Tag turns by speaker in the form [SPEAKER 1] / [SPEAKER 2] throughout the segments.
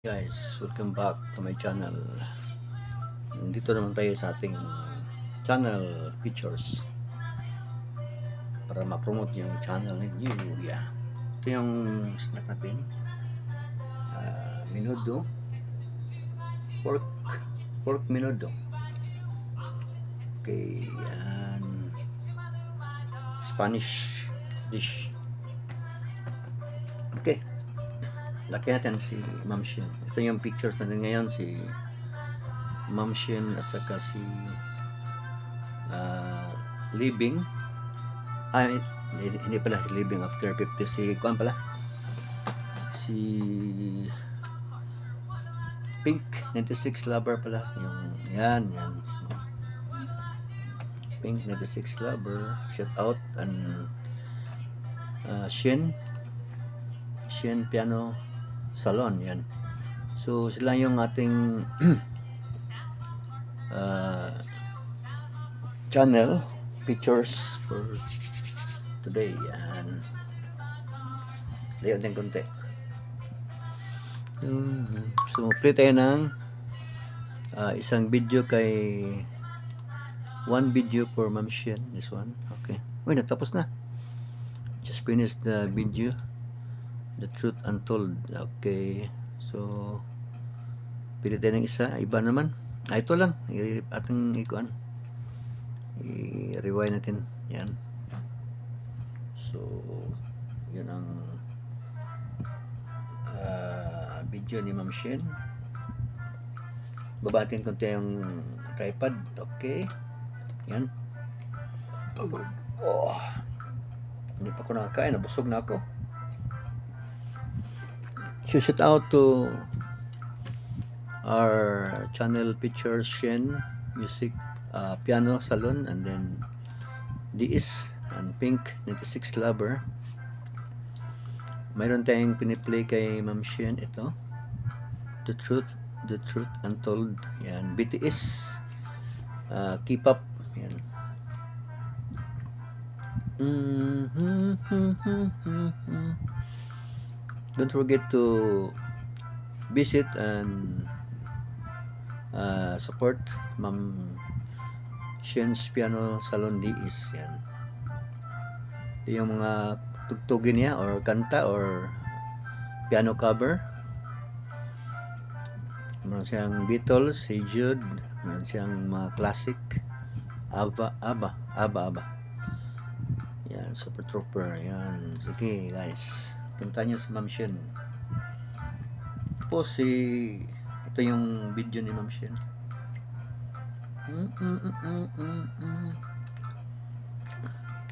[SPEAKER 1] Guys, welcome back to my channel. Nandito naman tayo sa ating channel pictures para ma-promote yung channel ninyo. Yeah. Ito yung snack natin. Menudo. Pork menudo. Okay, yan. Spanish dish. Okay. Laki natin si Ma'am Shin. Ito yung pictures natin ngayon, si Ma'am Shin at saka si Living. Hindi pala si Living after 50. Si Kuan pala. Si Pink 96 Lover pala. Yung yan. Pink 96 Lover. Shout out and Shin Piano Salon. Yan. So sila yung ating channel pictures for today. Yan. Layout din konti. So play tayo ng isang video kay one video for Ma'am Shin. This one. Okay. Uy, natapos na. Just finished the video. The Truth Untold. Okay. So pili tayo ng isa. Iba naman. Ito lang. Ating ikuan. I-rewind natin. Yan. So yun ang video ni Ma'am Shin. Babatin ko yung tripod. Okay. Yan. Oh. Hindi pa ako nakakain. Nabusog na ako. Shout out to our channel pictures Shin Music Piano Salon, and then DS and Pink 96 Lover. Mayroon tayong piniplay kay Ma'am Shin. Ito The Truth Untold. Yan. BTS Keep Up. Yan. Don't forget to visit and support Ma'am Shin's Piano Salon DS. Yan. Yung mga tugtugin niya or kanta or piano cover. Meron siyang Beatles, si Jude, meron siyang mga classic, ABBA. Yan, Super Trooper. Yan. Sige guys, punta nyo si Ma'am Shin. Tapos ito yung video ni Ma'am Shin.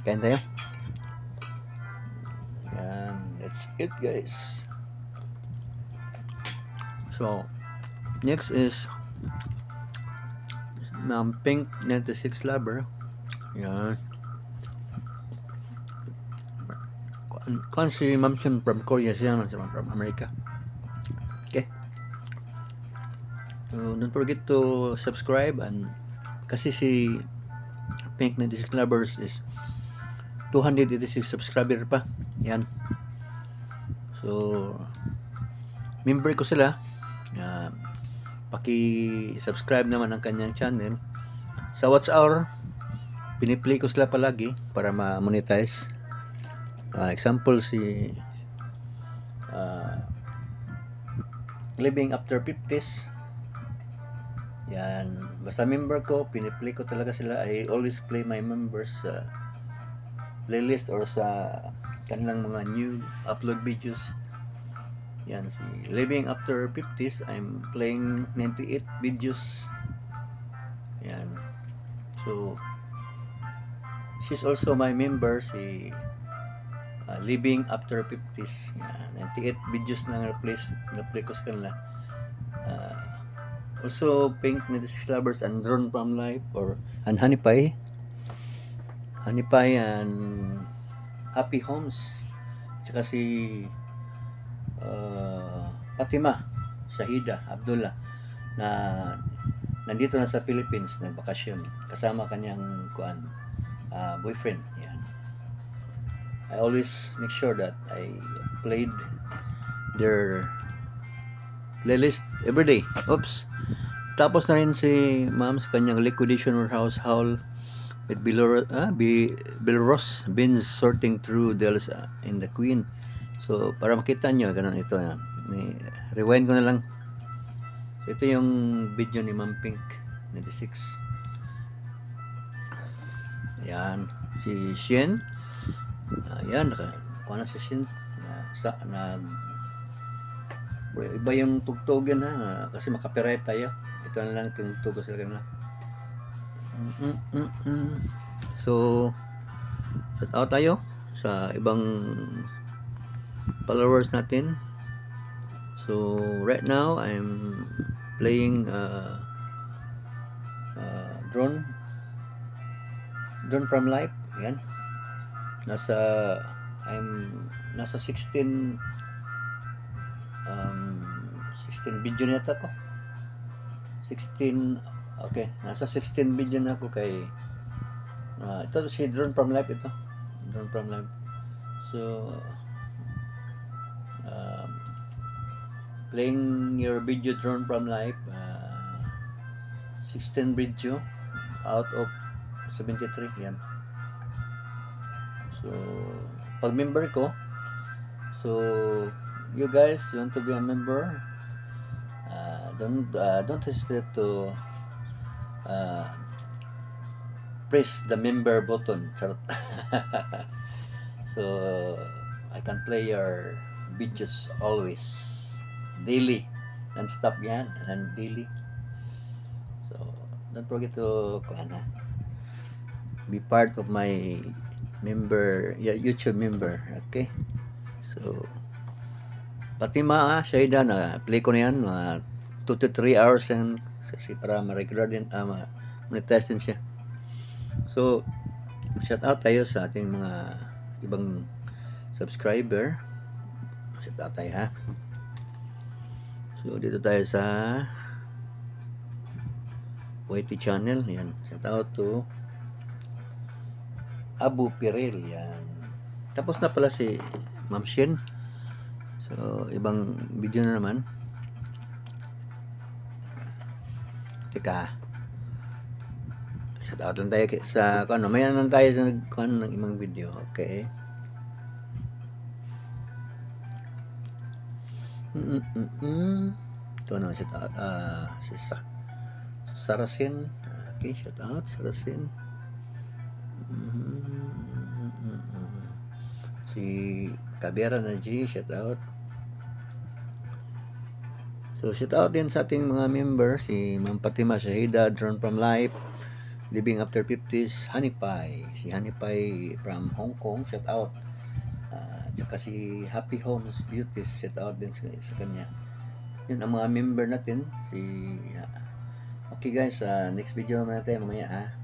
[SPEAKER 1] Kain tayo. Yan, that's it guys. So next is Ma'am Pink 96 Lover. Yan. Kung si Ma'am Shin from Korea, siya naman from America. Okay. So don't forget to subscribe, and kasi si Pink 96 Lovers is 286 subscriber pa. Yan. So member ko sila. Paki-subscribe naman ang kanyang channel. Sa What's Our, piniplay ko sila palagi para ma-monetize. Example si Living After 50s. Yan. Basta member ko, piniplay ko talaga sila. I always play my members sa playlist or sa kanilang mga new upload videos. Yan, si Living After 50s, I'm playing 98 videos. Yan. So she's also my member, si Living After 50s. Yan, 98 videos na na-play ko sa kanila. Also Pink 96 Lovers and Drone from Life and Honey Pie and Happy Homes. Saka si Fatima Shahida Abdullah na nandito na sa Philippines, nagbakasyon kasama kanyang boyfriend. Yan. I always make sure that I played their playlist everyday. Oops. Tapos na rin si ma'am sa kanyang liquidation warehouse haul with Bilros bins sorting through deals in the Queen. So, para makita nyo, ganun ito. Rewind ko na lang. Ito yung video ni Ma'am Pink 96. Ayan. Si Shin. Ayan. Kuha na si Shin. Iba yung tugtog yan ha. Kasi makapirate tayo. Ito na lang tugtog ko sila kanina. So, shout out tayo sa ibang followers natin. So, right now, I'm playing drone from life. Yan. Nasa 16 video na yata ko. 16, okay. Nasa 16 video na ako kay ito si Drone from Life ito. Drone from Life. So, playing your video Drone from Life, 16 video out of 73. Yan. So, pag member ko, so you guys, you want to be a member, don't hesitate to press the member button. So I can play your videos always, daily, non-stop yan, and daily. So don't forget to be part of my member, YouTube member. Okay, so pati Shayda na play ko na yan mga 2 to 3 hours yan kasi para ma-regular din, monetize din siya. So, shout out tayo sa ating mga ibang subscriber. Shout out tayo ha. So, dito tayo sa YT channel. Yan. Shout out to Abu Piril. Yan. Tapos na pala si Ma'am Shin. So, ibang video na naman. Teka. Shout out lang tayo sa maya lang tayo sa ng ibang video. Okay. Ito na, shout out. Si Sarasin. Okay, shout out. Sarasin. Si Kabera na G, shout out. So, shout out din sa ating mga members, si Ma'am Fatima Shahida, Drone from Life, Living After 50s, Hanipay, si Hanipay from Hong Kong, shout out. At saka si Happy Homes Beauties, shout out din sa kanya. Yun ang mga member natin. Okay guys, next video naman natin mamaya ha.